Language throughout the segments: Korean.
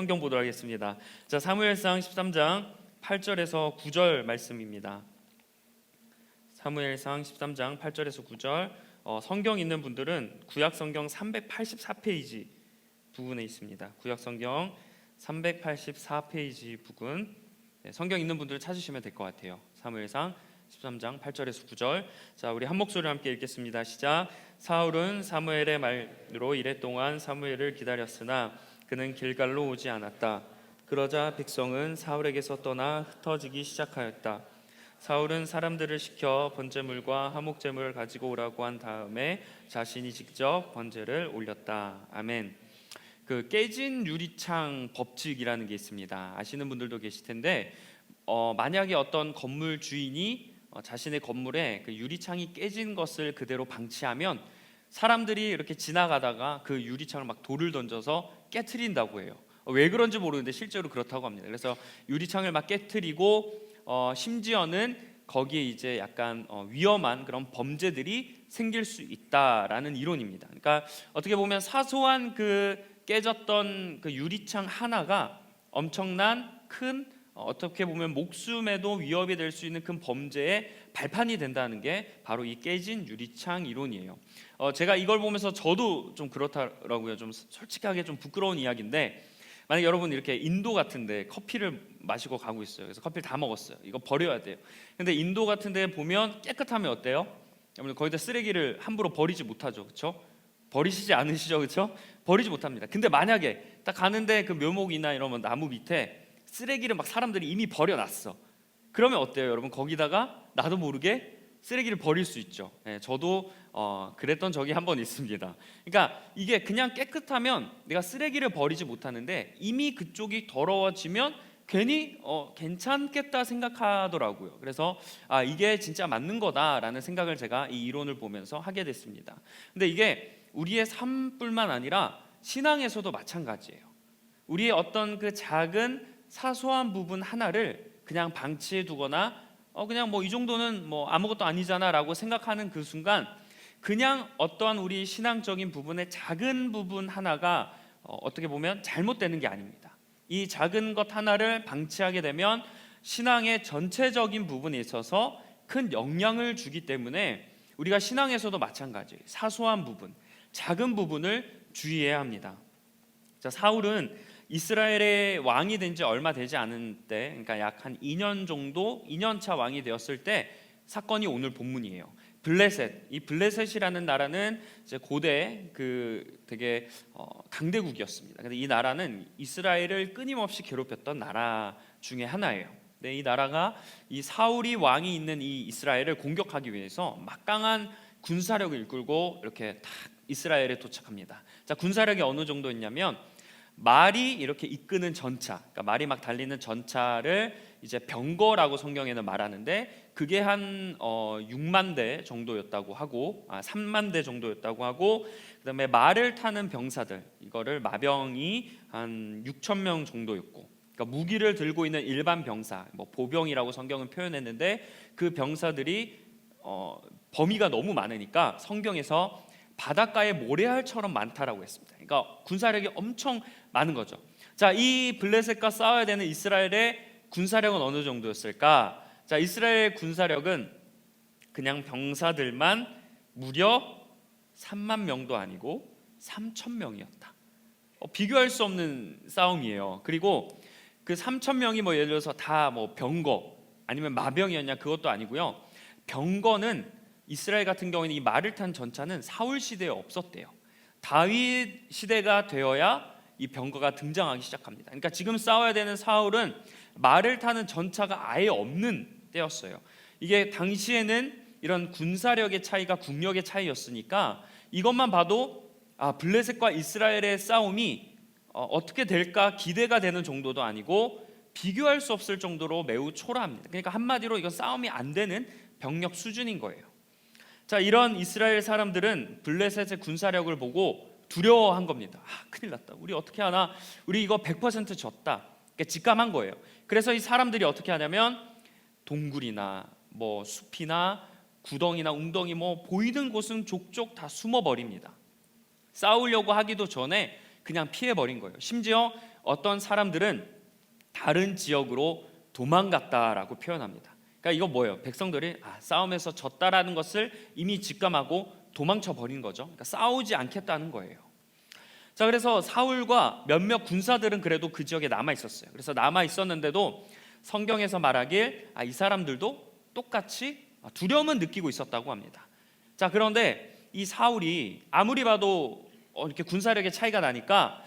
성경 보도록 하겠습니다. 자, 사무엘상 13장 8절에서 9절 말씀입니다. 사무엘상 13장 8절에서 9절. 성경 있는 분들은 구약 성경 384페이지 부분에 있습니다. 구약 성경 384페이지 부분. 성경 있는 분들 찾으시면 될 것 같아요. 사무엘상 13장 8절에서 9절. 자, 우리 한 목소리로 함께 읽겠습니다. 시작. 사울은 사무엘의 말로 이랫동안 사무엘을 기다렸으나 그는 길갈로 오지 않았다. 그러자 백성은 사울에게서 떠나 흩어지기 시작하였다. 사울은 사람들을 시켜 번제물과 화목제물을 가지고 오라고 한 다음에 자신이 직접 번제를 올렸다. 아멘. 그 깨진 유리창 법칙이라는 게 있습니다. 아시는 분들도 계실 텐데 만약에 어떤 건물 주인이 자신의 건물에 그 유리창이 깨진 것을 그대로 방치하면 사람들이 이렇게 지나가다가 그 유리창을 막 돌을 던져서 깨트린다고 해요. 왜 그런지 모르는데 실제로 그렇다고 합니다. 그래서 유리창을 막 깨트리고 심지어는 거기에 이제 약간 위험한 그런 범죄들이 생길 수 있다라는 이론입니다. 그러니까 어떻게 보면 사소한 그 깨졌던 그 유리창 하나가 엄청난 큰 어떻게 보면 목숨에도 위협이 될 수 있는 큰 범죄의 발판이 된다는 게 바로 이 깨진 유리창 이론이에요. 제가 이걸 보면서 저도 좀 그렇더라고요. 좀 솔직하게 좀 부끄러운 이야기인데, 만약 여러분 이렇게 인도 같은데 커피를 마시고 가고 있어요. 그래서 커피를 다 먹었어요. 이거 버려야 돼요. 근데 인도 같은데 보면 깨끗하면 어때요? 여러분 거기다 쓰레기를 함부로 버리지 못하죠, 그렇죠? 버리시지 않으시죠, 그렇죠? 버리지 못합니다. 근데 만약에 딱 가는데 그 묘목이나 이런 나무 밑에 쓰레기를 막 사람들이 이미 버려놨어. 그러면 어때요, 여러분? 거기다가 나도 모르게 쓰레기를 버릴 수 있죠. 저도 그랬던 적이 한 번 있습니다. 그러니까 이게 그냥 깨끗하면 내가 쓰레기를 버리지 못하는데 이미 그쪽이 더러워지면 괜히 괜찮겠다 생각하더라고요. 그래서 이게 진짜 맞는 거다라는 생각을 제가 이 이론을 보면서 하게 됐습니다. 근데 이게 우리의 삶뿐만 아니라 신앙에서도 마찬가지예요. 우리의 어떤 그 작은 사소한 부분 하나를 그냥 방치해 두거나 그냥 뭐 이 정도는 뭐 아무것도 아니잖아라고 생각하는 그 순간 그냥 어떠한 우리 신앙적인 부분의 작은 부분 하나가 어떻게 보면 잘못되는 게 아닙니다. 이 작은 것 하나를 방치하게 되면 신앙의 전체적인 부분에 있어서 큰 영향을 주기 때문에 우리가 신앙에서도 마찬가지예요. 사소한 부분, 작은 부분을 주의해야 합니다. 자, 사울은 이스라엘의 왕이 된 지 얼마 되지 않은 때, 그러니까 약 한 2년 정도, 2년차 왕이 되었을 때 사건이 오늘 본문이에요. 블레셋, 이 블레셋이라는 나라는 이제 고대 그 되게 강대국이었습니다. 근데 이 나라는 이스라엘을 끊임없이 괴롭혔던 나라 중에 하나예요. 근데 이 나라가 이 사울이 왕이 있는 이 이스라엘을 공격하기 위해서 막강한 군사력을 이끌고 이렇게 딱 이스라엘에 도착합니다. 자, 군사력이 어느 정도 있냐면 말이 이렇게 이끄는 전차, 그러니까 말이 막 달리는 전차를 이제 병거라고 성경에는 말하는데 그게 한 6만 대 정도였다고 하고 3만 대 정도였다고 하고, 그다음에 말을 타는 병사들, 이거를 마병이 한 6천 명 정도였고, 그러니까 무기를 들고 있는 일반 병사, 뭐 보병이라고 성경은 표현했는데 그 병사들이 범위가 너무 많으니까 성경에서 바닷가에 모래알처럼 많다라고 했습니다. 그러니까 군사력이 엄청 많은 거죠. 자, 이 블레셋과 싸워야 되는 이스라엘의 군사력은 어느 정도였을까? 자, 이스라엘 군사력은 그냥 병사들만 무려 3만 명도 아니고 3천 명이었다. 비교할 수 없는 싸움이에요. 그리고 그 3천 명이 뭐 예를 들어서 다 뭐 병거 아니면 마병이었냐, 그것도 아니고요. 병거는 이스라엘 같은 경우에는 이 말을 탄 전차는 사울 시대에 없었대요. 다윗 시대가 되어야 이 병거가 등장하기 시작합니다. 그러니까 지금 싸워야 되는 사울은 말을 타는 전차가 아예 없는 때였어요. 이게 당시에는 이런 군사력의 차이가 국력의 차이였으니까 이것만 봐도 블레셋과 이스라엘의 싸움이 어떻게 될까 기대가 되는 정도도 아니고 비교할 수 없을 정도로 매우 초라합니다. 그러니까 한마디로 이건 싸움이 안 되는 병력 수준인 거예요. 자, 이런 이스라엘 사람들은 블레셋의 군사력을 보고 두려워한 겁니다. 큰일 났다. 우리 어떻게 하나? 우리 이거 100% 졌다. 그러니까 직감한 거예요. 그래서 이 사람들이 어떻게 하냐면 동굴이나 뭐 숲이나 구덩이나 웅덩이 뭐 보이는 곳은 족족 다 숨어 버립니다. 싸우려고 하기도 전에 그냥 피해 버린 거예요. 심지어 어떤 사람들은 다른 지역으로 도망갔다라고 표현합니다. 그러니까 이거 뭐예요? 백성들이 싸움에서 졌다라는 것을 이미 직감하고 도망쳐 버린 거죠. 그러니까 싸우지 않겠다는 거예요. 자, 그래서 사울과 몇몇 군사들은 그래도 그 지역에 남아 있었어요. 그래서 남아 있었는데도 성경에서 말하길 이 사람들도 똑같이 두려움은 느끼고 있었다고 합니다. 자, 그런데 이 사울이 아무리 봐도 이렇게 군사력의 차이가 나니까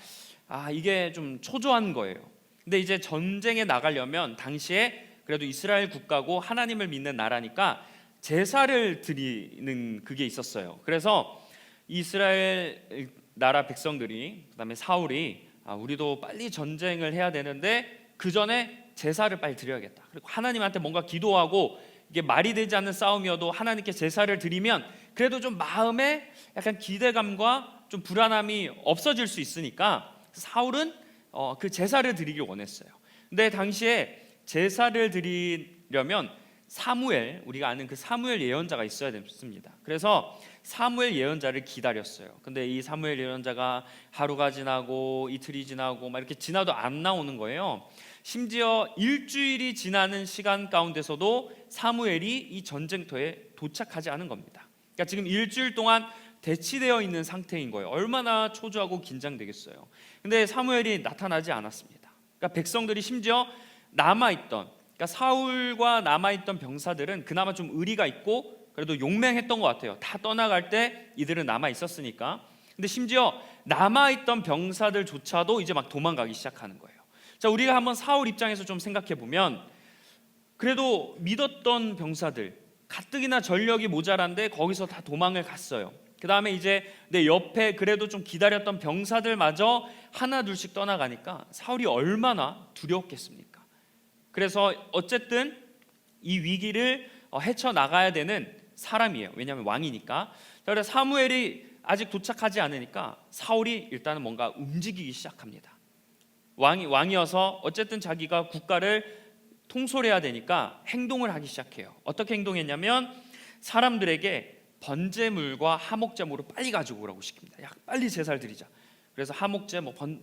이게 좀 초조한 거예요. 근데 이제 전쟁에 나가려면 당시에 그래도 이스라엘 국가고 하나님을 믿는 나라니까 제사를 드리는 그게 있었어요. 그래서 이스라엘 나라 백성들이, 그다음에 사울이 우리도 빨리 전쟁을 해야 되는데 그 전에 제사를 빨리 드려야겠다. 그리고 하나님한테 뭔가 기도하고, 이게 말이 되지 않는 싸움이어도 하나님께 제사를 드리면 그래도 좀 마음에 약간 기대감과 좀 불안함이 없어질 수 있으니까 사울은 그 제사를 드리길 원했어요. 근데 당시에 제사를 드리려면 사무엘, 우리가 아는 그 사무엘 예언자가 있어야 됐습니다. 그래서 사무엘 예언자를 기다렸어요. 근데 이 사무엘 예언자가 하루가 지나고 이틀이 지나고 막 이렇게 지나도 안 나오는 거예요. 심지어 일주일이 지나는 시간 가운데서도 사무엘이 이 전쟁터에 도착하지 않은 겁니다. 그러니까 지금 일주일 동안 대치되어 있는 상태인 거예요. 얼마나 초조하고 긴장되겠어요. 근데 사무엘이 나타나지 않았습니다. 그러니까 백성들이 심지어 남아있던, 그러니까 사울과 남아있던 병사들은 그나마 좀 의리가 있고 그래도 용맹했던 것 같아요. 다 떠나갈 때 이들은 남아 있었으니까. 근데 심지어 남아있던 병사들조차도 이제 막 도망가기 시작하는 거예요. 자, 우리가 한번 사울 입장에서 좀 생각해 보면, 그래도 믿었던 병사들, 가뜩이나 전력이 모자란데 거기서 다 도망을 갔어요. 그 다음에 이제 내 옆에 그래도 좀 기다렸던 병사들마저 하나 둘씩 떠나가니까 사울이 얼마나 두려웠겠습니까? 그래서 어쨌든 이 위기를 헤쳐나가야 되는 사람이에요. 왜냐하면 왕이니까. 그래서 사무엘이 아직 도착하지 않으니까 사울이 일단은 뭔가 움직이기 시작합니다. 왕이어서 어쨌든 자기가 국가를 통솔해야 되니까 행동을 하기 시작해요. 어떻게 행동했냐면 사람들에게 번제물과 하목제물을 빨리 가지고 오라고 시킵니다. 야, 빨리 제사를 드리자. 그래서 하목제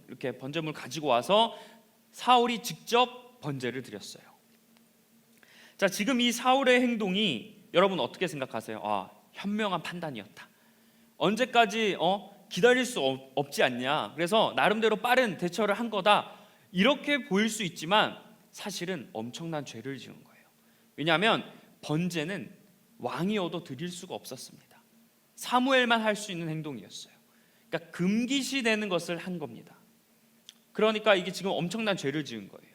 이렇게 번제물 가지고 와서 사울이 직접 번제를 드렸어요. 자, 지금 이 사울의 행동이 여러분 어떻게 생각하세요? 현명한 판단이었다. 언제까지 기다릴 수 없지 않냐. 그래서 나름대로 빠른 대처를 한 거다. 이렇게 보일 수 있지만 사실은 엄청난 죄를 지은 거예요. 왜냐하면 번제는 왕이어도 드릴 수가 없었습니다. 사무엘만 할 수 있는 행동이었어요. 그러니까 금기시되는 것을 한 겁니다. 그러니까 이게 지금 엄청난 죄를 지은 거예요.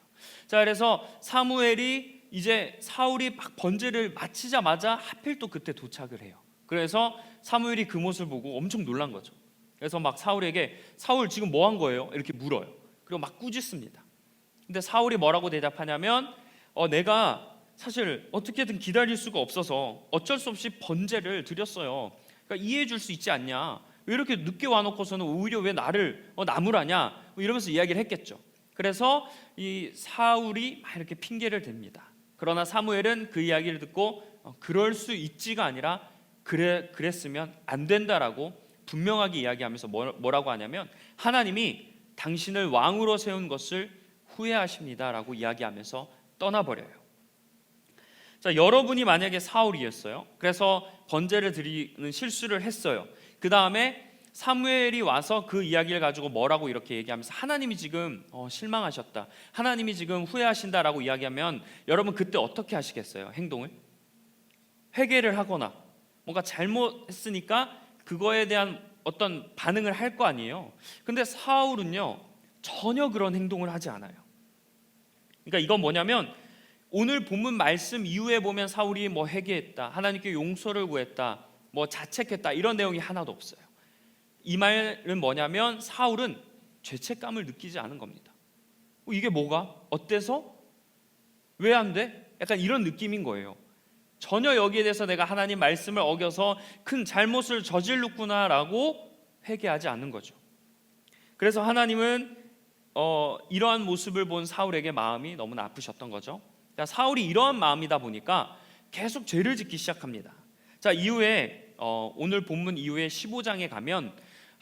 자, 그래서 사무엘이 이제 사울이 막 번제를 마치자마자 하필 또 그때 도착을 해요. 그래서 사무엘이 그 모습을 보고 엄청 놀란 거죠. 그래서 막 사울에게 사울 지금 뭐 한 거예요? 이렇게 물어요. 그리고 막 꾸짖습니다. 근데 사울이 뭐라고 대답하냐면 내가 사실 어떻게든 기다릴 수가 없어서 어쩔 수 없이 번제를 드렸어요. 그러니까 이해해 줄 수 있지 않냐. 왜 이렇게 늦게 와놓고서는 오히려 왜 나를 나무라냐 이러면서 이야기를 했겠죠. 그래서 이 사울이 막 이렇게 핑계를 댑니다. 그러나 사무엘은 그 이야기를 듣고 그럴 수 있지가 아니라 그랬으면 안 된다라고 분명하게 이야기하면서 뭐라고 하냐면 하나님이 당신을 왕으로 세운 것을 후회하십니다라고 이야기하면서 떠나버려요. 자, 여러분이 만약에 사울이었어요. 그래서 번제를 드리는 실수를 했어요. 그 다음에 사무엘이 와서 그 이야기를 가지고 뭐라고 이렇게 얘기하면서 하나님이 지금 실망하셨다, 하나님이 지금 후회하신다라고 이야기하면 여러분 그때 어떻게 하시겠어요? 행동을? 회개를 하거나 뭔가 잘못했으니까 그거에 대한 어떤 반응을 할 거 아니에요. 근데 사울은요 전혀 그런 행동을 하지 않아요. 그러니까 이건 뭐냐면 오늘 본문 말씀 이후에 보면 사울이 뭐 회개했다, 하나님께 용서를 구했다, 뭐 자책했다 이런 내용이 하나도 없어요. 이 말은 뭐냐면 사울은 죄책감을 느끼지 않은 겁니다. 이게 뭐가? 어때서? 왜 안 돼? 약간 이런 느낌인 거예요. 전혀 여기에 대해서 내가 하나님 말씀을 어겨서 큰 잘못을 저질렀구나라고 회개하지 않는 거죠. 그래서 하나님은 이러한 모습을 본 사울에게 마음이 너무나 아프셨던 거죠. 자, 사울이 이러한 마음이다 보니까 계속 죄를 짓기 시작합니다. 자, 이후에 오늘 본문 이후에 15장에 가면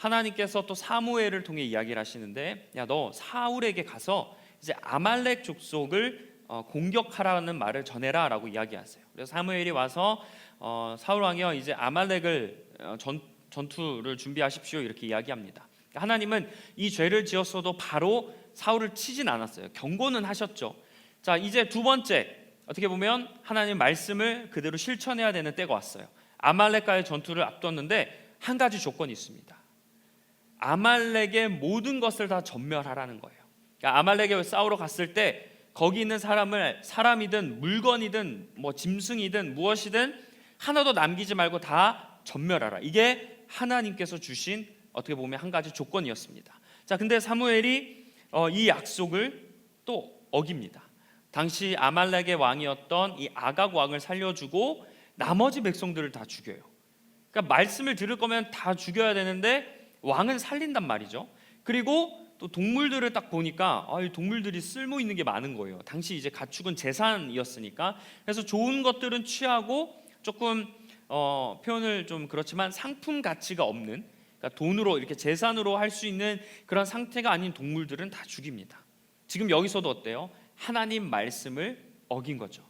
하나님께서 또 사무엘을 통해 이야기를 하시는데, 야, 너 사울에게 가서 이제 아말렉 족속을 공격하라는 말을 전해라라고 이야기하세요. 그래서 사무엘이 와서 사울 왕이여, 이제 아말렉을 전투를 준비하십시오, 이렇게 이야기합니다. 하나님은 이 죄를 지었어도 바로 사울을 치진 않았어요. 경고는 하셨죠. 자, 이제 두 번째, 어떻게 보면 하나님 말씀을 그대로 실천해야 되는 때가 왔어요. 아말렉과의 전투를 앞뒀는데 한 가지 조건이 있습니다. 아말렉의 모든 것을 다 전멸하라는 거예요. 그러니까 아말렉에 싸우러 갔을 때 거기 있는 사람이든 물건이든 뭐 짐승이든 무엇이든 하나도 남기지 말고 다 전멸하라. 이게 하나님께서 주신 어떻게 보면 한 가지 조건이었습니다. 자, 근데 사무엘이 이 약속을 또 어깁니다. 당시 아말렉의 왕이었던 이 아각 왕을 살려주고 나머지 백성들을 다 죽여요. 그러니까 말씀을 들을 거면 다 죽여야 되는데 왕은 살린단 말이죠. 그리고 또 동물들을 딱 보니까 이 동물들이 쓸모 있는 게 많은 거예요. 당시 이제 가축은 재산이었으니까. 그래서 좋은 것들은 취하고 조금 표현을 좀 그렇지만 상품 가치가 없는, 그러니까 돈으로 이렇게 재산으로 할 수 있는 그런 상태가 아닌 동물들은 다 죽입니다. 지금 여기서도 어때요? 하나님 말씀을 어긴 거죠.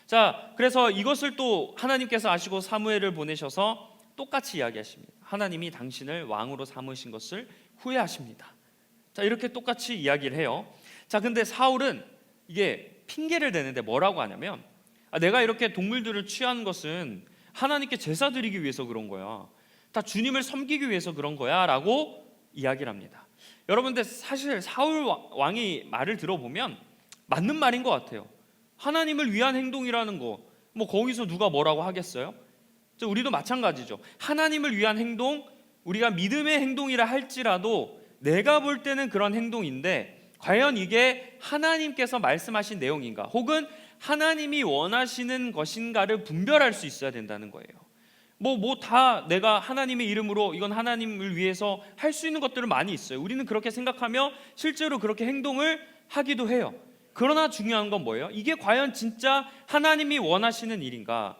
자, 그래서 이것을 또 하나님께서 아시고 사무엘을 보내셔서 똑같이 이야기하십니다. 하나님이 당신을 왕으로 삼으신 것을 후회하십니다. 자, 이렇게 똑같이 이야기를 해요. 자, 근데 사울은 이게 핑계를 대는데 뭐라고 하냐면, 내가 이렇게 동물들을 취한 것은 하나님께 제사 드리기 위해서 그런 거야. 다 주님을 섬기기 위해서 그런 거야 라고 이야기를 합니다. 여러분들, 사실 사울 왕이 말을 들어보면 맞는 말인 것 같아요. 하나님을 위한 행동이라는 거, 뭐 거기서 누가 뭐라고 하겠어요? 우리도 마찬가지죠. 하나님을 위한 행동, 우리가 믿음의 행동이라 할지라도 내가 볼 때는 그런 행동인데 과연 이게 하나님께서 말씀하신 내용인가, 혹은 하나님이 원하시는 것인가를 분별할 수 있어야 된다는 거예요. 다 내가 하나님의 이름으로 이건 하나님을 위해서 할 수 있는 것들은 많이 있어요. 우리는 그렇게 생각하며 실제로 그렇게 행동을 하기도 해요. 그러나 중요한 건 뭐예요? 이게 과연 진짜 하나님이 원하시는 일인가?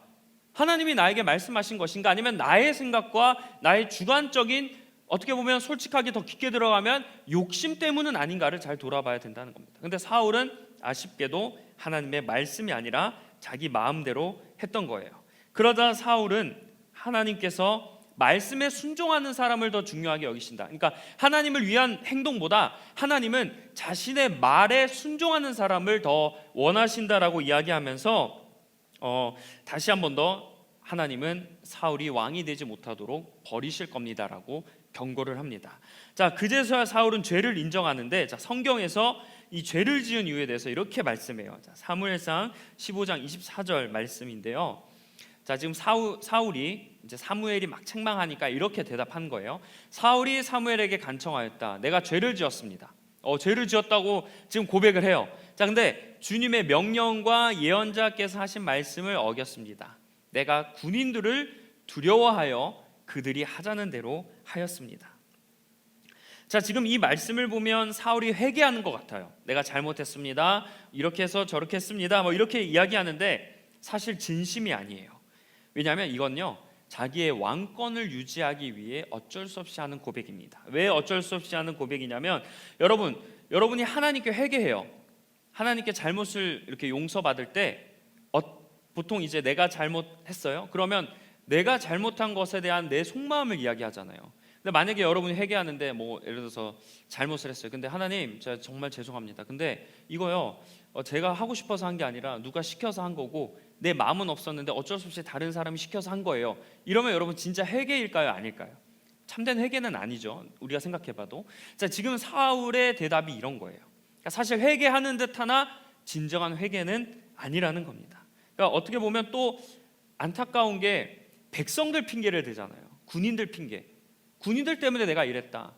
하나님이 나에게 말씀하신 것인가? 아니면 나의 생각과 나의 주관적인, 어떻게 보면 솔직하게 더 깊게 들어가면 욕심 때문은 아닌가를 잘 돌아봐야 된다는 겁니다. 근데 사울은 아쉽게도 하나님의 말씀이 아니라 자기 마음대로 했던 거예요. 그러다 사울은 하나님께서 말씀에 순종하는 사람을 더 중요하게 여기신다. 그러니까 하나님을 위한 행동보다 하나님은 자신의 말에 순종하는 사람을 더 원하신다라고 이야기하면서 다시 한 번 더 하나님은 사울이 왕이 되지 못하도록 버리실 겁니다라고 경고를 합니다. 자, 그제서야 사울은 죄를 인정하는데, 자, 성경에서 이 죄를 지은 이유에 대해서 이렇게 말씀해요. 자, 사무엘상 15장 24절 말씀인데요. 자, 지금 사울이 이제 사무엘이 막 책망하니까 이렇게 대답한 거예요. 사울이 사무엘에게 간청하였다. 내가 죄를 지었습니다. 죄를 지었다고 지금 고백을 해요. 자, 근데 주님의 명령과 예언자께서 하신 말씀을 어겼습니다. 내가 군인들을 두려워하여 그들이 하자는 대로 하였습니다. 자, 지금 이 말씀을 보면 사울이 회개하는 것 같아요. 내가 잘못했습니다. 이렇게 해서 저렇게 했습니다. 이렇게 이야기하는데 사실 진심이 아니에요. 왜냐하면 이건요, 자기의 왕권을 유지하기 위해 어쩔 수 없이 하는 고백입니다. 왜 어쩔 수 없이 하는 고백이냐면, 여러분이 하나님께 회개해요. 하나님께 잘못을 이렇게 용서받을 때 보통 이제 내가 잘못했어요. 그러면 내가 잘못한 것에 대한 내 속마음을 이야기하잖아요. 근데 만약에 여러분이 회개하는데 예를 들어서 잘못을 했어요. 근데 하나님, 제가 정말 죄송합니다. 근데 이거요, 제가 하고 싶어서 한 게 아니라 누가 시켜서 한 거고 내 마음은 없었는데 어쩔 수 없이 다른 사람이 시켜서 한 거예요. 이러면 여러분 진짜 회개일까요? 아닐까요? 참된 회개는 아니죠. 우리가 생각해봐도. 자, 지금 사울의 대답이 이런 거예요. 그러니까 사실 회개하는 듯하나 진정한 회개는 아니라는 겁니다. 그러니까 어떻게 보면 또 안타까운 게 백성들 핑계를 대잖아요. 군인들 핑계. 군인들 때문에 내가 이랬다.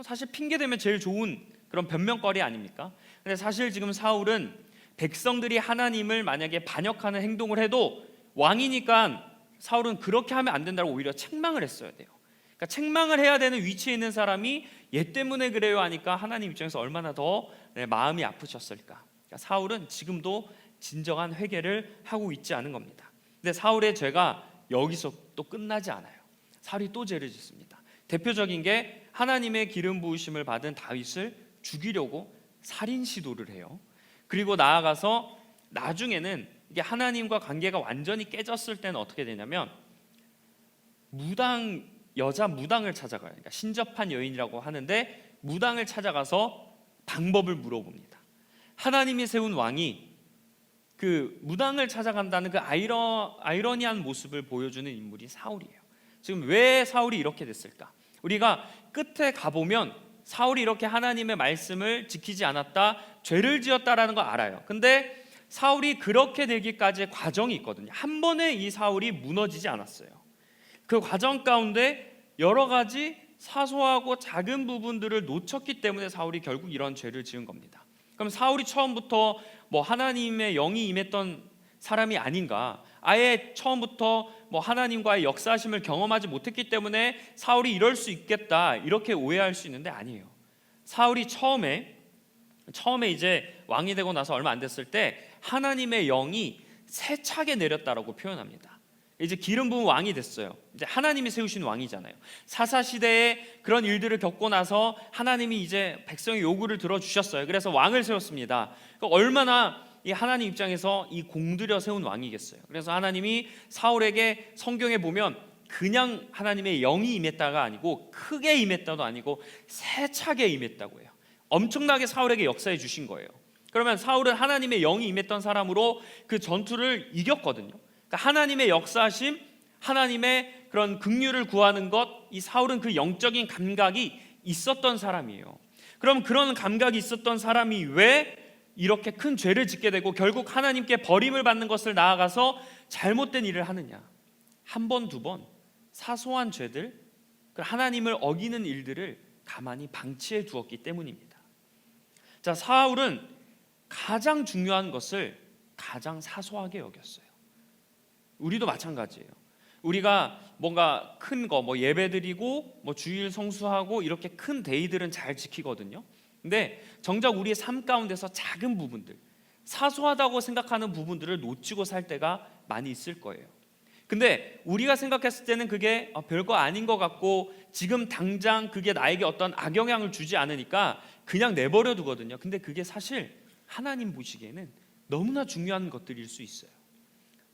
사실 핑계 대면 제일 좋은 그런 변명거리 아닙니까? 근데 사실 지금 사울은 백성들이 하나님을 만약에 반역하는 행동을 해도 왕이니까 사울은 그렇게 하면 안 된다고 오히려 책망을 했어야 돼요. 그러니까 책망을 해야 되는 위치에 있는 사람이 얘 때문에 그래요 하니까 하나님 입장에서 얼마나 더 마음이 아프셨을까. 그러니까 사울은 지금도 진정한 회개를 하고 있지 않은 겁니다. 근데 사울의 죄가 여기서 또 끝나지 않아요. 사울이 또 죄를 짓습니다. 대표적인 게 하나님의 기름 부으심을 받은 다윗을 죽이려고 살인 시도를 해요. 그리고 나아가서 나중에는 이게 하나님과 관계가 완전히 깨졌을 때는 어떻게 되냐면 여자 무당을 찾아가요. 그러니까 신접한 여인이라고 하는데 무당을 찾아가서 방법을 물어봅니다. 하나님이 세운 왕이 그 무당을 찾아간다는 그 아이러니한 모습을 보여주는 인물이 사울이에요. 지금 왜 사울이 이렇게 됐을까? 우리가 끝에 가보면 사울이 이렇게 하나님의 말씀을 지키지 않았다, 죄를 지었다라는 걸 알아요. 근데 사울이 그렇게 되기까지의 과정이 있거든요. 한 번에 이 사울이 무너지지 않았어요. 그 과정 가운데 여러 가지 사소하고 작은 부분들을 놓쳤기 때문에 사울이 결국 이런 죄를 지은 겁니다. 그럼 사울이 처음부터 뭐 하나님의 영이 임했던 사람이 아닌가? 아예 처음부터 뭐 하나님과의 역사하심을 경험하지 못했기 때문에 사울이 이럴 수 있겠다 이렇게 오해할 수 있는데 아니에요. 사울이 처음에 이제 왕이 되고 나서 얼마 안 됐을 때 하나님의 영이 세차게 내렸다라고 표현합니다. 이제 기름 부은 왕이 됐어요. 이제 하나님이 세우신 왕이잖아요. 사사 시대에 그런 일들을 겪고 나서 하나님이 이제 백성의 요구를 들어주셨어요. 그래서 왕을 세웠습니다. 얼마나 이 하나님 입장에서 이 공들여 세운 왕이겠어요. 그래서 하나님이 사울에게 성경에 보면 그냥 하나님의 영이 임했다가 아니고 크게 임했다도 아니고 세차게 임했다고 해요. 엄청나게 사울에게 역사해 주신 거예요. 그러면 사울은 하나님의 영이 임했던 사람으로 그 전투를 이겼거든요. 그러니까 하나님의 역사심, 하나님의 그런 긍휼을 구하는 것, 이 사울은 그 영적인 감각이 있었던 사람이에요. 그럼 그런 감각이 있었던 사람이 왜 이렇게 큰 죄를 짓게 되고 결국 하나님께 버림을 받는 것을 나아가서 잘못된 일을 하느냐? 한 번, 두 번 사소한 죄들, 하나님을 어기는 일들을 가만히 방치해 두었기 때문입니다. 자, 사울은 가장 중요한 것을 가장 사소하게 여겼어요. 우리도 마찬가지예요. 우리가 뭔가 큰 거, 뭐 예배드리고 뭐 주일 성수하고 이렇게 큰 데이들은 잘 지키거든요. 근데 정작 우리의 삶 가운데서 작은 부분들, 사소하다고 생각하는 부분들을 놓치고 살 때가 많이 있을 거예요. 근데 우리가 생각했을 때는 그게 별거 아닌 것 같고 지금 당장 그게 나에게 어떤 악영향을 주지 않으니까 그냥 내버려 두거든요. 근데 그게 사실 하나님 보시기에는 너무나 중요한 것들일 수 있어요.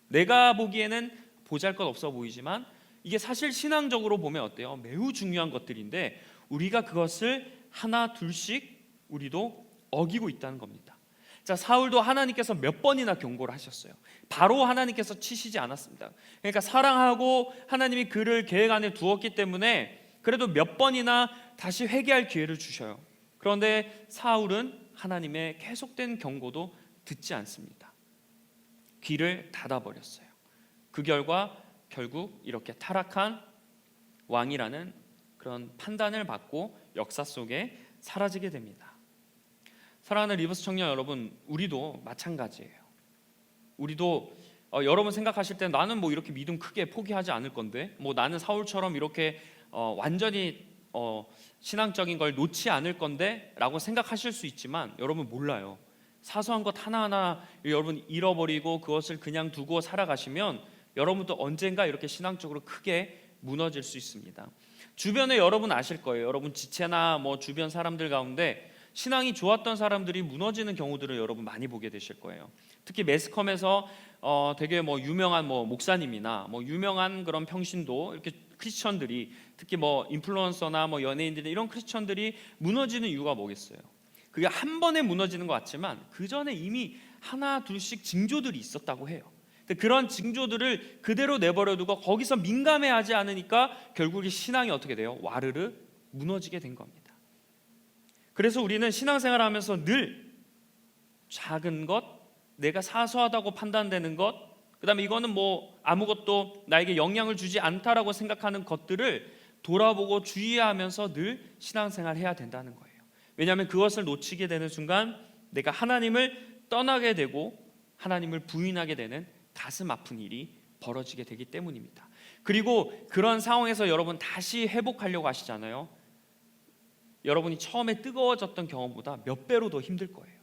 내가 보기에는 보잘것없어 보이지만 이게 사실 신앙적으로 보면 어때요? 매우 중요한 것들인데 우리가 그것을 하나 둘씩 우리도 어기고 있다는 겁니다. 자, 사울도 하나님께서 몇 번이나 경고를 하셨어요. 바로 하나님께서 치시지 않았습니다. 그러니까 사랑하고 하나님이 그를 계획 안에 두었기 때문에 그래도 몇 번이나 다시 회개할 기회를 주셔요. 그런데 사울은 하나님의 계속된 경고도 듣지 않습니다. 귀를 닫아버렸어요. 그 결과 결국 이렇게 타락한 왕이라는 그런 판단을 받고 역사 속에 사라지게 됩니다. 사랑하는 리버스 청년 여러분, 우리도 마찬가지예요. 우리도 여러분 생각하실 때 나는 뭐 이렇게 믿음 크게 포기하지 않을 건데, 뭐 나는 사울처럼 이렇게 완전히 신앙적인 걸 놓지 않을 건데 라고 생각하실 수 있지만 여러분 몰라요. 사소한 것 하나하나 여러분 잃어버리고 그것을 그냥 두고 살아가시면 여러분도 언젠가 이렇게 신앙적으로 크게 무너질 수 있습니다. 주변에 여러분 아실 거예요. 여러분 지체나 뭐 주변 사람들 가운데 신앙이 좋았던 사람들이 무너지는 경우들을 여러분 많이 보게 되실 거예요. 특히 매스컴에서 되게 뭐 유명한 뭐 목사님이나 뭐 유명한 그런 평신도 이렇게 크리스천들이 특히 뭐 인플루언서나 뭐 연예인들 이런 크리스천들이 무너지는 이유가 뭐겠어요? 그게 한 번에 무너지는 것 같지만 그 전에 이미 하나 둘씩 징조들이 있었다고 해요. 그런 징조들을 그대로 내버려두고 거기서 민감해하지 않으니까 결국 이 신앙이 어떻게 돼요? 와르르 무너지게 된 겁니다. 그래서 우리는 신앙생활하면서 늘 작은 것, 내가 사소하다고 판단되는 것, 그다음에 이거는 뭐 아무것도 나에게 영향을 주지 않다라고 생각하는 것들을 돌아보고 주의하면서 늘 신앙생활해야 된다는 거예요. 왜냐하면 그것을 놓치게 되는 순간 내가 하나님을 떠나게 되고 하나님을 부인하게 되는 가슴 아픈 일이 벌어지게 되기 때문입니다. 그리고 그런 상황에서 여러분 다시 회복하려고 하시잖아요. 여러분이 처음에 뜨거워졌던 경험보다 몇 배로 더 힘들 거예요.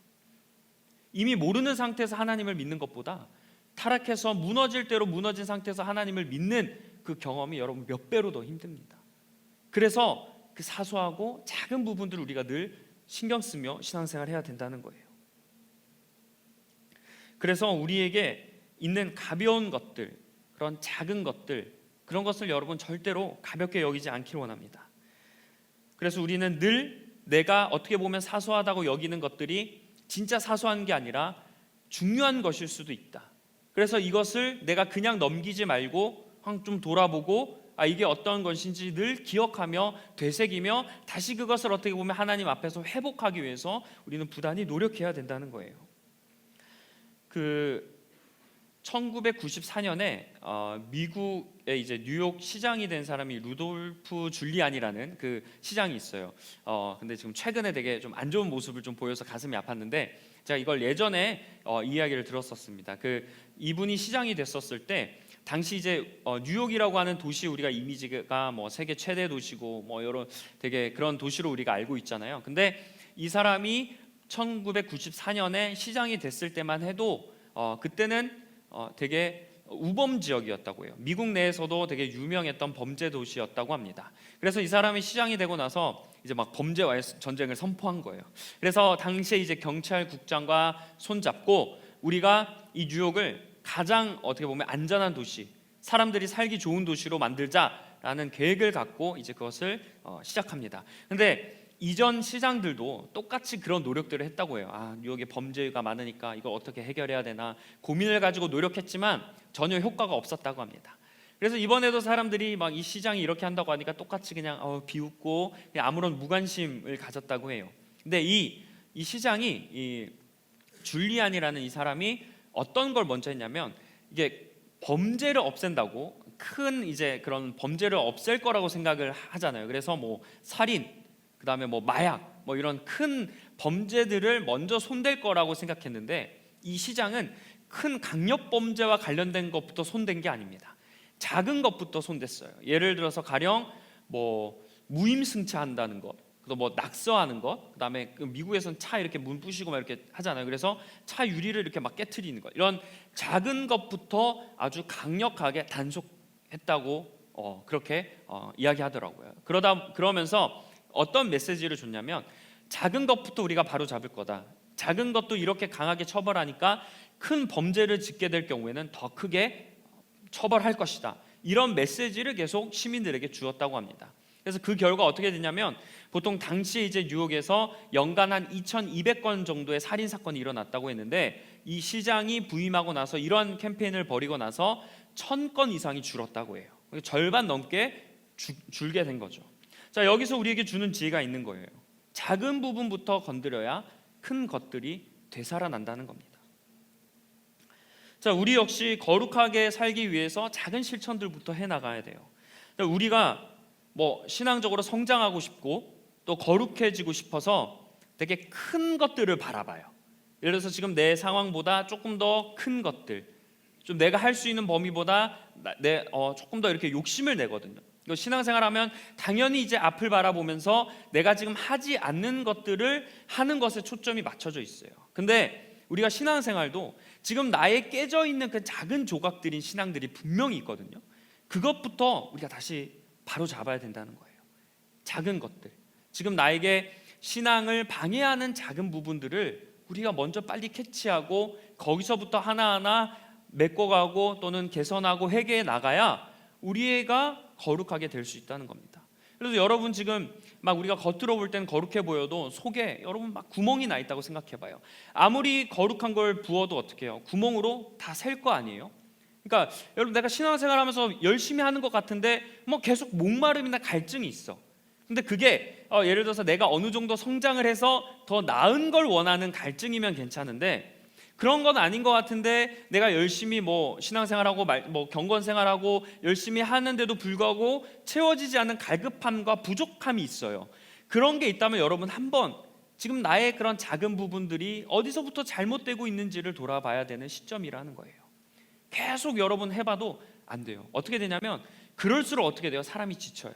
이미 모르는 상태에서 하나님을 믿는 것보다 타락해서 무너질 대로 무너진 상태에서 하나님을 믿는 그 경험이 여러분 몇 배로 더 힘듭니다. 그래서 그 사소하고 작은 부분들을 우리가 늘 신경 쓰며 신앙생활을 해야 된다는 거예요. 그래서 우리에게 있는 가벼운 것들, 그런 작은 것들, 그런 것을 여러분 절대로 가볍게 여기지 않기를 원합니다. 그래서 우리는 늘 내가 어떻게 보면 사소하다고 여기는 것들이 진짜 사소한 게 아니라 중요한 것일 수도 있다. 그래서 이것을 내가 그냥 넘기지 말고 좀 돌아보고 이게 어떤 것인지 늘 기억하며 되새기며 다시 그것을 어떻게 보면 하나님 앞에서 회복하기 위해서 우리는 부단히 노력해야 된다는 거예요. 1994년에 미국의 이제 뉴욕 시장이 된 사람이 루돌프 줄리안이라는 그 시장이 있어요. 근데 지금 최근에 되게 좀 안 좋은 모습을 좀 보여서 가슴이 아팠는데, 제가 이걸 예전에 이야기를 들었었습니다. 이분이 시장이 됐었을 때 당시 이제 뉴욕이라고 하는 도시, 우리가 이미지가 뭐 세계 최대 도시고 뭐 여러 되게 그런 도시로 우리가 알고 있잖아요. 근데 이 사람이 1994년에 시장이 됐을 때만 해도 그때는 되게 우범 지역이었다고 해요. 미국 내에서도 되게 유명했던 범죄 도시였다고 합니다. 그래서 이 사람이 시장이 되고 나서 이제 막 범죄와의 전쟁을 선포한 거예요. 그래서 당시에 이제 경찰국장과 손잡고 우리가 이 뉴욕을 가장 어떻게 보면 안전한 도시, 사람들이 살기 좋은 도시로 만들자라는 계획을 갖고 이제 그것을 시작합니다. 근데 이전 시장들도 똑같이 그런 노력들을 했다고 해요. 뉴욕에 범죄가 많으니까 이걸 어떻게 해결해야 되나 고민을 가지고 노력했지만 전혀 효과가 없었다고 합니다. 그래서 이번에도 사람들이 막 이 시장이 이렇게 한다고 하니까 똑같이 그냥 비웃고 그냥 아무런 무관심을 가졌다고 해요. 근데 이 시장이 이 줄리안이라는 이 사람이 어떤 걸 먼저 했냐면, 이게 범죄를 없앤다고 큰 이제 그런 범죄를 없앨 거라고 생각을 하잖아요. 그래서 뭐 살인, 그다음에 뭐 마약, 뭐 이런 큰 범죄들을 먼저 손댈 거라고 생각했는데, 이 시장은 큰 강력 범죄와 관련된 것부터 손댄 게 아닙니다. 작은 것부터 손댔어요. 예를 들어서 가령 뭐 무임승차한다는 것, 또 뭐 낙서하는 것, 그다음에 미국에서는 차 이렇게 문 부시고 막 이렇게 하잖아요. 그래서 차 유리를 이렇게 막 깨트리는 것, 이런 작은 것부터 아주 강력하게 단속했다고 그렇게 이야기하더라고요. 그러면서 어떤 메시지를 줬냐면, 작은 것부터 우리가 바로 잡을 거다. 작은 것도 이렇게 강하게 처벌하니까 큰 범죄를 짓게 될 경우에는 더 크게 처벌할 것이다. 이런 메시지를 계속 시민들에게 주었다고 합니다. 그래서 그 결과 어떻게 되냐면, 보통 당시에 이제 뉴욕에서 연간 한 2,200건 정도의 살인 사건이 일어났다고 했는데, 이 시장이 부임하고 나서 이런 캠페인을 벌이고 나서 1,000건 이상이 줄었다고 해요. 절반 넘게 줄게 된 거죠. 자, 여기서 우리에게 주는 지혜가 있는 거예요. 작은 부분부터 건드려야 큰 것들이 되살아난다는 겁니다. 자, 우리 역시 거룩하게 살기 위해서 작은 실천들부터 해나가야 돼요. 우리가 뭐 신앙적으로 성장하고 싶고 또 거룩해지고 싶어서 되게 큰 것들을 바라봐요. 예를 들어서 지금 내 상황보다 조금 더 큰 것들, 좀 내가 할 수 있는 범위보다 조금 더 이렇게 욕심을 내거든요. 신앙생활하면 당연히 이제 앞을 바라보면서 내가 지금 하지 않는 것들을 하는 것에 초점이 맞춰져 있어요. 근데 우리가 신앙생활도 지금 나의 깨져 있는 그 작은 조각들인 신앙들이 분명히 있거든요. 그것부터 우리가 다시 바로 잡아야 된다는 거예요. 작은 것들, 지금 나에게 신앙을 방해하는 작은 부분들을 우리가 먼저 빨리 캐치하고 거기서부터 하나하나 메꿔가고 또는 개선하고 회개해 나가야 우리가 거룩하게 될 수 있다는 겁니다. 그래서 여러분 지금 막 우리가 겉으로 볼 때는 거룩해 보여도 속에 여러분 막 구멍이 나 있다고 생각해봐요. 아무리 거룩한 걸 부어도 어떻게 해요? 구멍으로 다 셀 거 아니에요? 그러니까 여러분, 내가 신앙생활하면서 열심히 하는 것 같은데 뭐 계속 목마름이나 갈증이 있어. 근데 그게 예를 들어서 내가 어느 정도 성장을 해서 더 나은 걸 원하는 갈증이면 괜찮은데, 그런 건 아닌 것 같은데 내가 열심히 뭐 신앙생활하고 뭐 경건생활하고 열심히 하는데도 불구하고 채워지지 않는 갈급함과 부족함이 있어요. 그런 게 있다면 여러분 한번 지금 나의 그런 작은 부분들이 어디서부터 잘못되고 있는지를 돌아봐야 되는 시점이라는 거예요. 계속 여러분 해봐도 안 돼요. 어떻게 되냐면 그럴수록 어떻게 돼요? 사람이 지쳐요.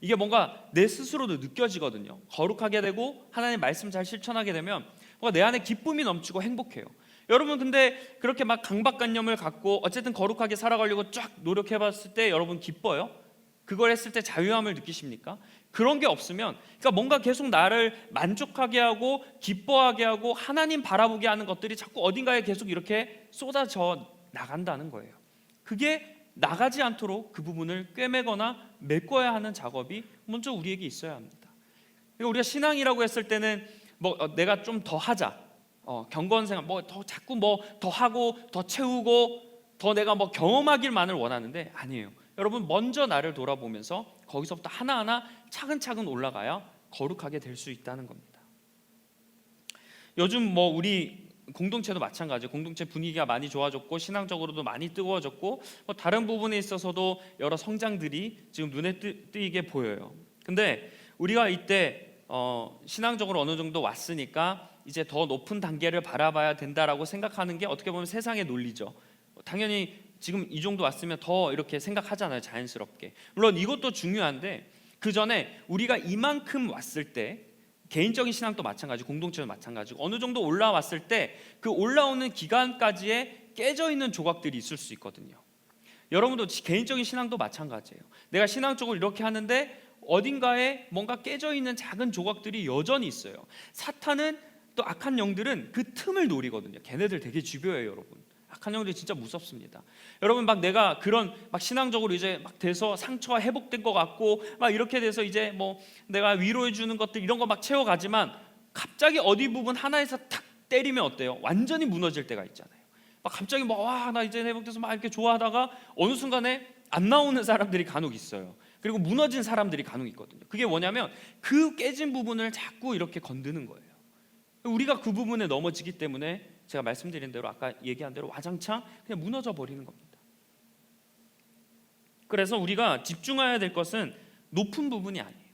이게 뭔가 내 스스로도 느껴지거든요. 거룩하게 되고 하나님의 말씀 잘 실천하게 되면 뭔가 내 안에 기쁨이 넘치고 행복해요. 여러분 근데 그렇게 막 강박관념을 갖고 어쨌든 거룩하게 살아가려고 쫙 노력해봤을 때 여러분 기뻐요? 그걸 했을 때 자유함을 느끼십니까? 그런 게 없으면, 그러니까 뭔가 계속 나를 만족하게 하고 기뻐하게 하고 하나님 바라보게 하는 것들이 자꾸 어딘가에 계속 이렇게 쏟아져 나간다는 거예요. 그게 나가지 않도록 그 부분을 꿰매거나 메꿔야 하는 작업이 먼저 우리에게 있어야 합니다. 그러니까 우리가 신앙이라고 했을 때는 내가 좀 더 하자, 경건생활 자꾸 더 하고 더 채우고 더 내가 경험하길만을 원하는데, 아니에요. 여러분, 먼저 나를 돌아보면서 거기서부터 하나하나 차근차근 올라가야 거룩하게 될 수 있다는 겁니다. 요즘 우리 공동체도 마찬가지예요. 공동체 분위기가 많이 좋아졌고 신앙적으로도 많이 뜨거워졌고 다른 부분에 있어서도 여러 성장들이 지금 눈에 띄게 보여요. 근데 우리가 이때 신앙적으로 어느 정도 왔으니까 이제 더 높은 단계를 바라봐야 된다라고 생각하는 게 어떻게 보면 세상의 논리죠. 당연히 지금 이 정도 왔으면 더 이렇게 생각하잖아요, 자연스럽게. 물론 이것도 중요한데, 그 전에 우리가 이만큼 왔을 때, 개인적인 신앙도 마찬가지고 공동체도 마찬가지고 어느 정도 올라왔을 때 그 올라오는 기간까지에 깨져 있는 조각들이 있을 수 있거든요. 여러분도 개인적인 신앙도 마찬가지예요. 내가 신앙적으로 이렇게 하는데 어딘가에 뭔가 깨져 있는 작은 조각들이 여전히 있어요. 사탄은, 또 악한 영들은 그 틈을 노리거든요. 걔네들 되게 집요해요, 여러분. 악한 영들이 진짜 무섭습니다. 여러분, 내가 그런 신앙적으로 이제 돼서 상처가 회복된 것 같고 이렇게 돼서 이제 내가 위로해 주는 것들 이런 거 채워가지만 갑자기 어디 부분 하나에서 탁 때리면 어때요? 완전히 무너질 때가 있잖아요. 갑자기 와, 나 이제 회복돼서 이렇게 좋아하다가 어느 순간에 안 나오는 사람들이 간혹 있어요. 그리고 무너진 사람들이 간혹 있거든요. 그게 뭐냐면 그 깨진 부분을 자꾸 이렇게 건드는 거예요. 우리가 그 부분에 넘어지기 때문에 제가 말씀드린 대로, 아까 얘기한 대로 와장창 그냥 무너져 버리는 겁니다. 그래서 우리가 집중해야 될 것은 높은 부분이 아니에요.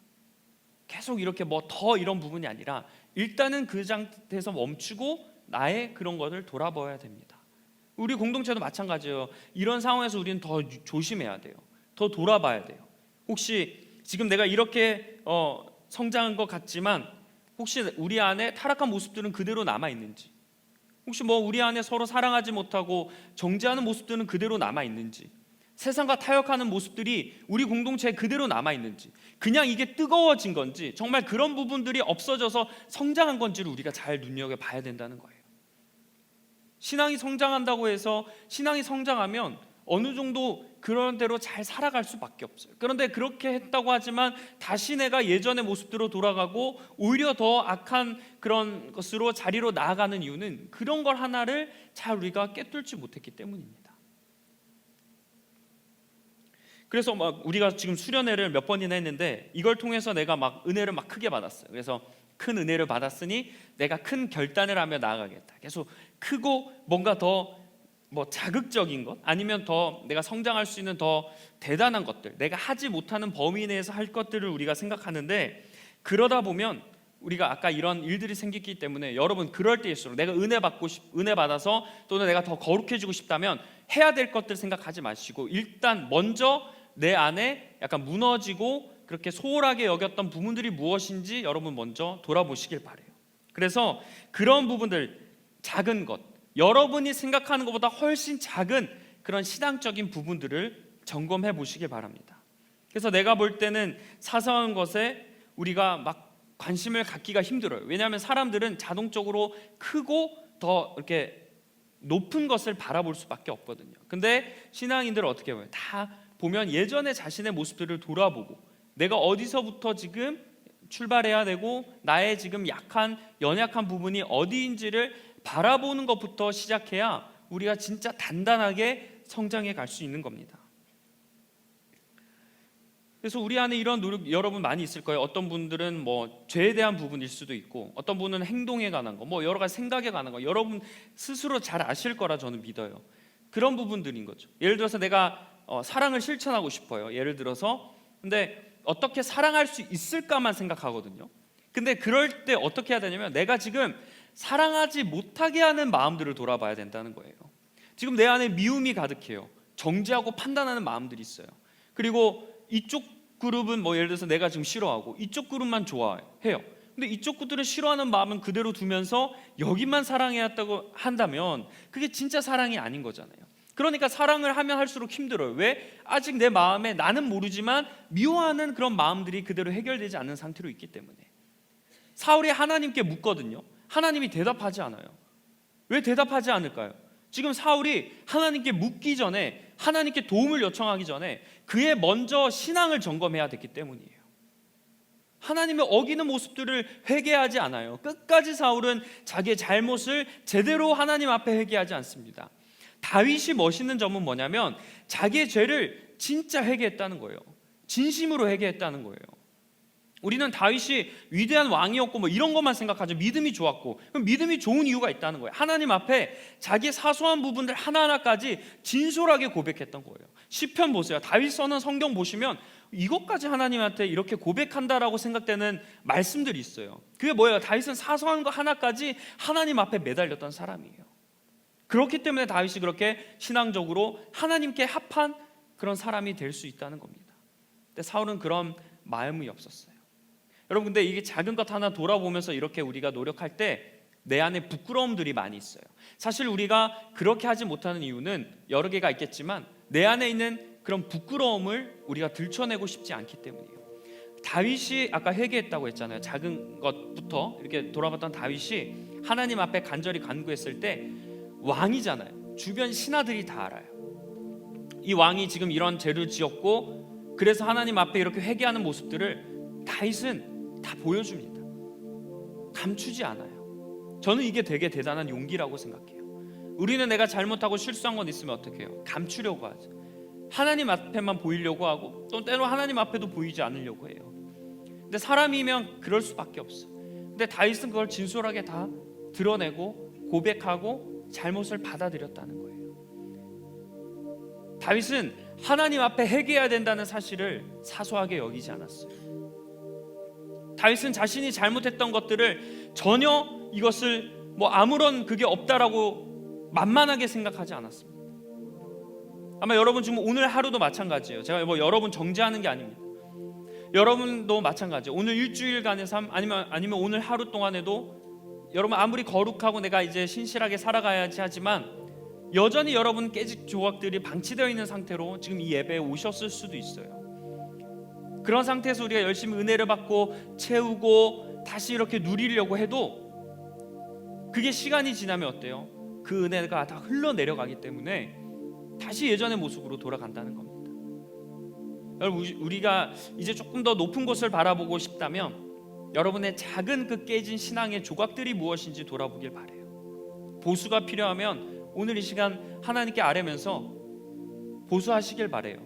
계속 이렇게 더 이런 부분이 아니라 일단은 그 상태에서 멈추고 나의 그런 것을 돌아봐야 됩니다. 우리 공동체도 마찬가지예요. 이런 상황에서 우리는 더 조심해야 돼요. 더 돌아봐야 돼요. 혹시 지금 내가 이렇게 성장한 것 같지만 혹시 우리 안에 타락한 모습들은 그대로 남아있는지, 혹시 우리 안에 서로 사랑하지 못하고 정죄하는 모습들은 그대로 남아있는지, 세상과 타협하는 모습들이 우리 공동체에 그대로 남아있는지, 그냥 이게 뜨거워진 건지, 정말 그런 부분들이 없어져서 성장한 건지를 우리가 잘 눈여겨봐야 된다는 거예요. 신앙이 성장한다고 해서, 신앙이 성장하면 어느 정도 그런 대로 잘 살아갈 수밖에 없어요. 그런데 그렇게 했다고 하지만 다시 내가 예전의 모습대로 돌아가고 오히려 더 악한 그런 것으로 자리로 나아가는 이유는 그런 걸 하나를 잘 우리가 꿰뚫지 못했기 때문입니다. 그래서 우리가 지금 수련회를 몇 번이나 했는데 이걸 통해서 내가 은혜를 크게 받았어요. 그래서 큰 은혜를 받았으니 내가 큰 결단을 하며 나아가겠다. 계속 크고 뭔가 더 자극적인 것, 아니면 더 내가 성장할 수 있는 더 대단한 것들, 내가 하지 못하는 범위 내에서 할 것들을 우리가 생각하는데, 그러다 보면 우리가 아까 이런 일들이 생기기 때문에 여러분, 그럴 때일수록 내가 은혜 받아서 또는 내가 더 거룩해지고 싶다면 해야 될 것들 생각하지 마시고 일단 먼저 내 안에 약간 무너지고 그렇게 소홀하게 여겼던 부분들이 무엇인지 여러분 먼저 돌아보시길 바래요. 그래서 그런 부분들, 작은 것, 여러분이 생각하는 것보다 훨씬 작은 그런 신앙적인 부분들을 점검해 보시길 바랍니다. 그래서 내가 볼 때는 사소한 것에 우리가 관심을 갖기가 힘들어요. 왜냐하면 사람들은 자동적으로 크고 더 이렇게 높은 것을 바라볼 수밖에 없거든요. 근데 신앙인들은 어떻게 보면 다 보면 예전의 자신의 모습들을 돌아보고 내가 어디서부터 지금 출발해야 되고 나의 지금 연약한 부분이 어디인지를 바라보는 것부터 시작해야 우리가 진짜 단단하게 성장해 갈 수 있는 겁니다. 그래서 우리 안에 이런 노력 여러분 많이 있을 거예요. 어떤 분들은 죄에 대한 부분일 수도 있고, 어떤 분은 행동에 관한 거, 여러 가지 생각에 관한 거, 여러분 스스로 잘 아실 거라 저는 믿어요. 그런 부분들인 거죠. 예를 들어서 내가 사랑을 실천하고 싶어요. 예를 들어서 근데 어떻게 사랑할 수 있을까만 생각하거든요. 근데 그럴 때 어떻게 해야 되냐면 내가 지금 사랑하지 못하게 하는 마음들을 돌아봐야 된다는 거예요. 지금 내 안에 미움이 가득해요. 정죄하고 판단하는 마음들이 있어요. 그리고 이쪽 그룹은 예를 들어서 내가 지금 싫어하고 이쪽 그룹만 좋아해요. 근데 이쪽 그룹들은 싫어하는 마음은 그대로 두면서 여기만 사랑해야 한다고 한다면 그게 진짜 사랑이 아닌 거잖아요. 그러니까 사랑을 하면 할수록 힘들어요. 왜? 아직 내 마음에 나는 모르지만 미워하는 그런 마음들이 그대로 해결되지 않는 상태로 있기 때문에. 사울이 하나님께 묻거든요. 하나님이 대답하지 않아요. 왜 대답하지 않을까요? 지금 사울이 하나님께 묻기 전에, 하나님께 도움을 요청하기 전에 그의 먼저 신앙을 점검해야 됐기 때문이에요. 하나님의 어기는 모습들을 회개하지 않아요. 끝까지 사울은 자기의 잘못을 제대로 하나님 앞에 회개하지 않습니다. 다윗이 멋있는 점은 뭐냐면 자기의 죄를 진짜 회개했다는 거예요. 진심으로 회개했다는 거예요. 우리는 다윗이 위대한 왕이었고 뭐 이런 것만 생각하죠. 믿음이 좋았고. 그럼 믿음이 좋은 이유가 있다는 거예요. 하나님 앞에 자기의 사소한 부분들 하나하나까지 진솔하게 고백했던 거예요. 시편 보세요. 다윗 서는 성경 보시면 이것까지 하나님한테 이렇게 고백한다라고 생각되는 말씀들이 있어요. 그게 뭐예요? 다윗은 사소한 거 하나까지 하나님 앞에 매달렸던 사람이에요. 그렇기 때문에 다윗이 그렇게 신앙적으로 하나님께 합한 그런 사람이 될 수 있다는 겁니다. 근데 사울은 그런 마음이 없었어요. 여러분, 근데 이게 작은 것 하나 돌아보면서 이렇게 우리가 노력할 때 내 안에 부끄러움들이 많이 있어요. 사실 우리가 그렇게 하지 못하는 이유는 여러 개가 있겠지만 내 안에 있는 그런 부끄러움을 우리가 들춰내고 싶지 않기 때문이에요. 다윗이 아까 회개했다고 했잖아요. 작은 것부터 이렇게 돌아봤던 다윗이 하나님 앞에 간절히 간구했을 때 왕이잖아요. 주변 신하들이 다 알아요. 이 왕이 지금 이런 죄를 지었고 그래서 하나님 앞에 이렇게 회개하는 모습들을 다윗은 다 보여줍니다. 감추지 않아요. 저는 이게 되게 대단한 용기라고 생각해요. 우리는 내가 잘못하고 실수한 건 있으면 어떻게 해요? 감추려고 하죠. 하나님 앞에만 보이려고 하고 또 때로 하나님 앞에도 보이지 않으려고 해요. 근데 사람이면 그럴 수밖에 없어요. 근데 다윗은 그걸 진솔하게 다 드러내고 고백하고 잘못을 받아들였다는 거예요. 다윗은 하나님 앞에 회개해야 된다는 사실을 사소하게 여기지 않았어요. 다윗은 자신이 잘못했던 것들을 전혀 이것을 뭐 아무런 그게 없다라고 만만하게 생각하지 않았습니다. 아마 여러분 지금 오늘 하루도 마찬가지예요. 제가 뭐 여러분 정죄하는 게 아닙니다. 여러분도 마찬가지예요. 오늘 일주일간의 삶 아니면 오늘 하루 동안에도 여러분 아무리 거룩하고 내가 이제 신실하게 살아가야지 하지만 여전히 여러분 깨질 조각들이 방치되어 있는 상태로 지금 이 예배에 오셨을 수도 있어요. 그런 상태에서 우리가 열심히 은혜를 받고 채우고 다시 이렇게 누리려고 해도 그게 시간이 지나면 어때요? 그 은혜가 다 흘러내려가기 때문에 다시 예전의 모습으로 돌아간다는 겁니다. 여러분, 우리가 이제 조금 더 높은 곳을 바라보고 싶다면 여러분의 작은 그 깨진 신앙의 조각들이 무엇인지 돌아보길 바라요. 보수가 필요하면 오늘 이 시간 하나님께 아뢰면서 보수하시길 바라요.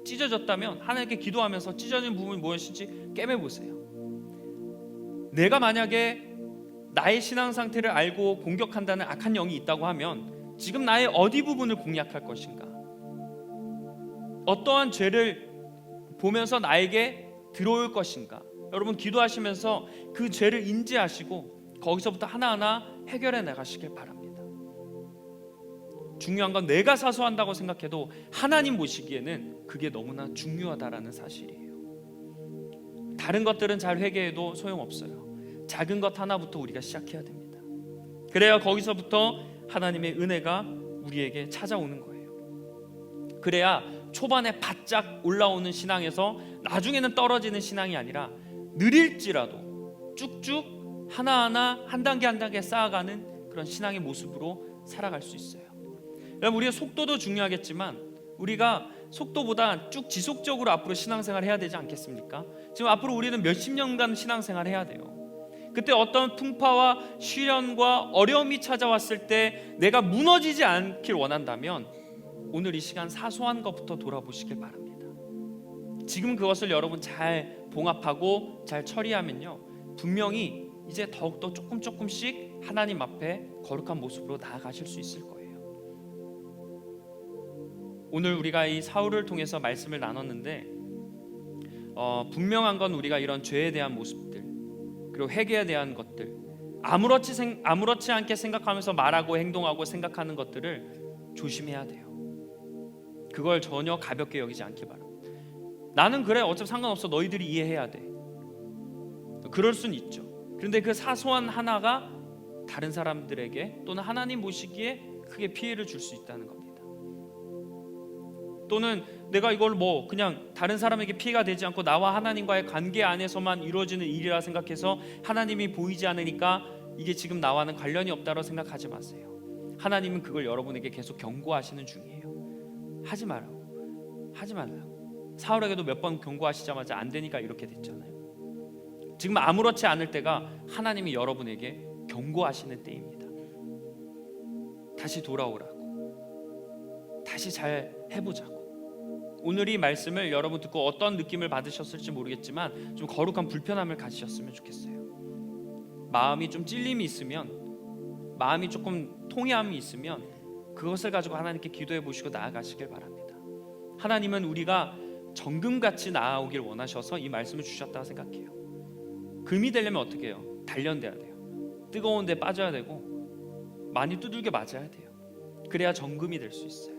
찢어졌다면 하나님께 기도하면서 찢어진 부분이 무엇인지 꿰매보세요. 내가 만약에 나의 신앙 상태를 알고 공격한다는 악한 영이 있다고 하면 지금 나의 어디 부분을 공략할 것인가? 어떠한 죄를 보면서 나에게 들어올 것인가? 여러분 기도하시면서 그 죄를 인지하시고 거기서부터 하나하나 해결해 나가시길 바랍니다. 중요한 건 내가 사소한다고 생각해도 하나님 보시기에는 그게 너무나 중요하다라는 사실이에요. 다른 것들은 잘 회개해도 소용없어요. 작은 것 하나부터 우리가 시작해야 됩니다. 그래야 거기서부터 하나님의 은혜가 우리에게 찾아오는 거예요. 그래야 초반에 바짝 올라오는 신앙에서 나중에는 떨어지는 신앙이 아니라 느릴지라도 쭉쭉 하나하나 한 단계 한 단계 쌓아가는 그런 신앙의 모습으로 살아갈 수 있어요. 여러분, 우리의 속도도 중요하겠지만 우리가 속도보다 쭉 지속적으로 앞으로 신앙생활을 해야 되지 않겠습니까? 지금 앞으로 우리는 몇십 년간 신앙생활을 해야 돼요. 그때 어떤 풍파와 시련과 어려움이 찾아왔을 때 내가 무너지지 않길 원한다면 오늘 이 시간 사소한 것부터 돌아보시길 바랍니다. 지금 그것을 여러분 잘 봉합하고 잘 처리하면요 분명히 이제 더욱더 조금씩 하나님 앞에 거룩한 모습으로 나아가실 수 있을 거예요. 오늘 우리가 이 사울을 통해서 말씀을 나눴는데 분명한 건 우리가 이런 죄에 대한 모습들 그리고 회개에 대한 것들 아무렇지 않게 생각하면서 말하고 행동하고 생각하는 것들을 조심해야 돼요. 그걸 전혀 가볍게 여기지 않기 바랍니다. 나는 그래 어차피 상관없어 너희들이 이해해야 돼. 그럴 수는 있죠. 그런데 그 사소한 하나가 다른 사람들에게 또는 하나님 보시기에 크게 피해를 줄 수 있다는 겁니다. 또는 내가 이걸 뭐 그냥 다른 사람에게 피해가 되지 않고 나와 하나님과의 관계 안에서만 이루어지는 일이라 생각해서 하나님이 보이지 않으니까 이게 지금 나와는 관련이 없다고 생각하지 마세요. 하나님은 그걸 여러분에게 계속 경고하시는 중이에요. 하지 말라고, 하지 말라고. 사울에게도 몇 번 경고하시자마자 안 되니까 이렇게 됐잖아요. 지금 아무렇지 않을 때가 하나님이 여러분에게 경고하시는 때입니다. 다시 돌아오라고, 다시 잘 해보자고. 오늘 이 말씀을 여러분 듣고 어떤 느낌을 받으셨을지 모르겠지만 좀 거룩한 불편함을 가지셨으면 좋겠어요. 마음이 좀 찔림이 있으면, 마음이 조금 통해함이 있으면 그것을 가지고 하나님께 기도해 보시고 나아가시길 바랍니다. 하나님은 우리가 정금같이 나아오길 원하셔서 이 말씀을 주셨다고 생각해요. 금이 되려면 어떻게 해요? 단련돼야 돼요. 뜨거운 데 빠져야 되고 많이 두들겨 맞아야 돼요. 그래야 정금이 될 수 있어요.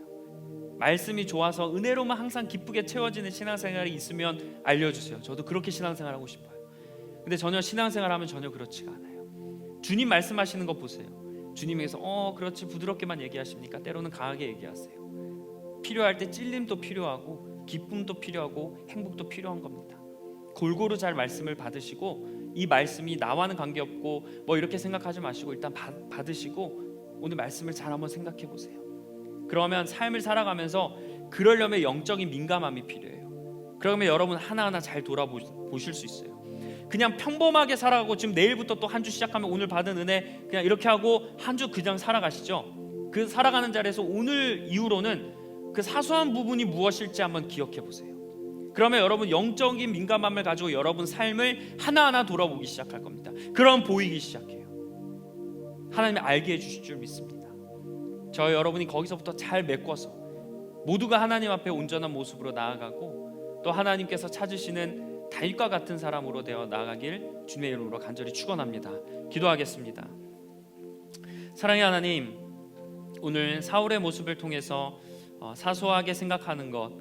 말씀이 좋아서 은혜로만 항상 기쁘게 채워지는 신앙생활이 있으면 알려주세요. 저도 그렇게 신앙생활하고 싶어요. 근데 전혀 신앙생활하면 전혀 그렇지가 않아요. 주님 말씀하시는 거 보세요. 주님께서 그렇지 부드럽게만 얘기하십니까? 때로는 강하게 얘기하세요. 필요할 때 찔림도 필요하고 기쁨도 필요하고 행복도 필요한 겁니다. 골고루 잘 말씀을 받으시고 이 말씀이 나와는 관계없고 뭐 이렇게 생각하지 마시고 일단 받으시고 오늘 말씀을 잘 한번 생각해 보세요. 그러면 삶을 살아가면서 그러려면 영적인 민감함이 필요해요. 그러면 여러분 하나하나 잘 돌아보실 수 있어요. 그냥 평범하게 살아가고 지금 내일부터 또 한 주 시작하면 오늘 받은 은혜 그냥 이렇게 하고 한 주 그냥 살아가시죠. 그 살아가는 자리에서 오늘 이후로는 그 사소한 부분이 무엇일지 한번 기억해 보세요. 그러면 여러분 영적인 민감함을 가지고 여러분 삶을 하나하나 돌아보기 시작할 겁니다. 그럼 보이기 시작해요. 하나님이 알게 해주실 줄 믿습니다. 저 여러분이 거기서부터 잘 메꿔서 모두가 하나님 앞에 온전한 모습으로 나아가고 또 하나님께서 찾으시는 다윗과 같은 사람으로 되어 나아가길 주님의 이름으로 간절히 축원합니다. 기도하겠습니다. 사랑의 하나님, 오늘 사울의 모습을 통해서 사소하게 생각하는 것,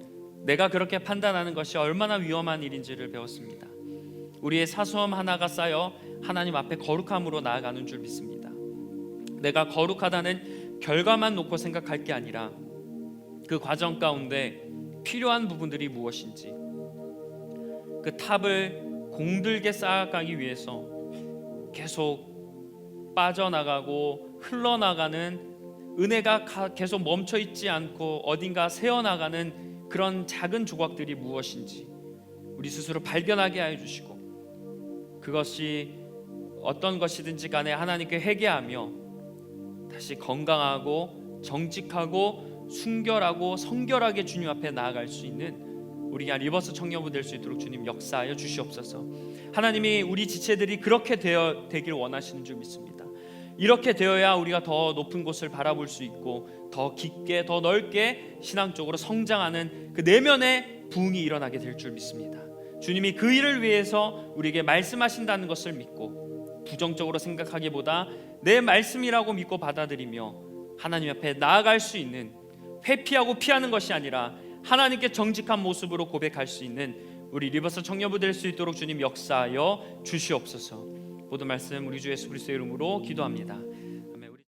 내가 그렇게 판단하는 것이 얼마나 위험한 일인지를 배웠습니다. 우리의 사소함 하나가 쌓여 하나님 앞에 거룩함으로 나아가는 줄 믿습니다. 내가 거룩하다는 결과만 놓고 생각할 게 아니라 그 과정 가운데 필요한 부분들이 무엇인지, 그 탑을 공들게 쌓아가기 위해서 계속 빠져나가고 흘러나가는 은혜가 계속 멈춰있지 않고 어딘가 새어나가는 그런 작은 조각들이 무엇인지 우리 스스로 발견하게 해주시고 그것이 어떤 것이든지 간에 하나님께 회개하며 다시 건강하고 정직하고 순결하고 성결하게 주님 앞에 나아갈 수 있는 우리가 리버스 청년부 될 수 있도록 주님 역사하여 주시옵소서. 하나님이 우리 지체들이 그렇게 되길 원하시는 줄 믿습니다. 이렇게 되어야 우리가 더 높은 곳을 바라볼 수 있고 더 깊게 더 넓게 신앙적으로 성장하는 그 내면의 부흥이 일어나게 될 줄 믿습니다. 주님이 그 일을 위해서 우리에게 말씀하신다는 것을 믿고 부정적으로 생각하기보다 내 말씀이라고 믿고 받아들이며 하나님 앞에 나아갈 수 있는, 회피하고 피하는 것이 아니라 하나님께 정직한 모습으로 고백할 수 있는 우리 리버스 청년부 될 수 있도록 주님 역사하여 주시옵소서. 모든 말씀 우리 주 예수 그리스도의 이름으로 기도합니다.